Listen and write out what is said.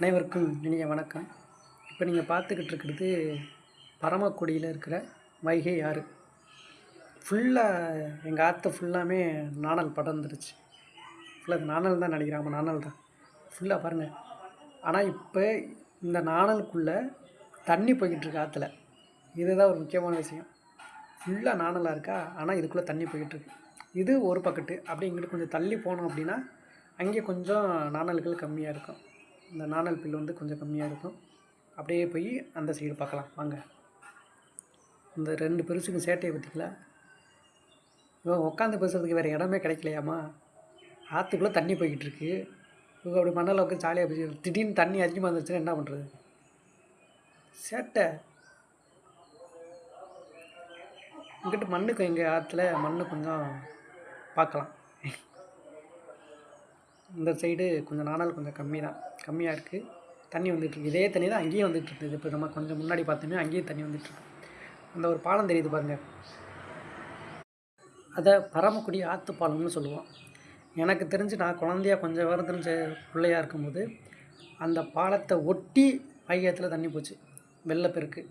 அனைவருக்கும் இனிய வணக்கம். இப்போ நீங்கள் பார்த்துக்கிட்டு இருக்கிறது பரமக்குடியில் இருக்கிற வைகை ஆறு. ஃபுல்லாக எங்கள் ஆற்று ஃபுல்லாமே நாணல் படர்ந்துருச்சு. ஃபுல்லாக நாணல் தான் நினைக்கிறேன். ஆமாம், நாணல் தான் ஃபுல்லாக பாருங்கள். ஆனால் இப்போ இந்த நாணலுக்குள்ளே தண்ணி போய்கிட்டு இருக்கு ஆற்றுல. இதுதான் ஒரு முக்கியமான விஷயம். ஃபுல்லாக நாணலாக இருக்கா, ஆனால் இதுக்குள்ளே தண்ணி போய்கிட்டுருக்கு. இது ஒரு பக்கெட்டு. அப்படி இங்கிட்டு கொஞ்சம் தள்ளி போனோம் அப்படின்னா அங்கே கொஞ்சம் நாணல்கள் கம்மியாக இருக்கும். இந்த நாணல் பில் வந்து கொஞ்சம் கம்மியாக இருக்கும். அப்படியே போய் அந்த சைடு பார்க்கலாம் வாங்க. இந்த 2 பெருசுக்கு சேட்டையை பார்த்திங்களா? இவன் உட்காந்து பேசுகிறதுக்கு வேறு இடமே கிடைக்கலையாம்மா. ஆற்றுக்குள்ளே தண்ணி போய்கிட்டு இருக்கு. இவங்க அப்படி மணலில் உட்காந்து ஜாலியாக பேசி திடீர்னு தண்ணி அதிகமாக இருந்துச்சுன்னா என்ன பண்ணுறது? சேட்டை இங்கிட்டு மண்ணுக்கு எங்கள் ஆற்றுல மண்ணு கொஞ்சம் பார்க்கலாம். இந்த சைடு கொஞ்சம் நாணல் கொஞ்சம் கம்மியாக இருக்குது. தண்ணி வந்துட்டுருக்கு. இதே தண்ணி தான் அங்கேயும் வந்துட்டுருக்குது. இப்போ நம்ம கொஞ்சம் முன்னாடி பார்த்தோமே அங்கேயும் தண்ணி வந்துட்டுருக்கு. அந்த ஒரு பாலம் தெரியுது பாருங்கள், அதை பரமக்குடி ஆற்று பாலம்னு சொல்லுவோம். எனக்கு தெரிஞ்சு நான் குழந்தையா கொஞ்சம் விவரம் தெரிஞ்ச பிள்ளையாக இருக்கும்போது அந்த பாலத்தை ஒட்டி வைகை ஆற்றுல தண்ணி போச்சு, வெள்ளப்பெருக்கு.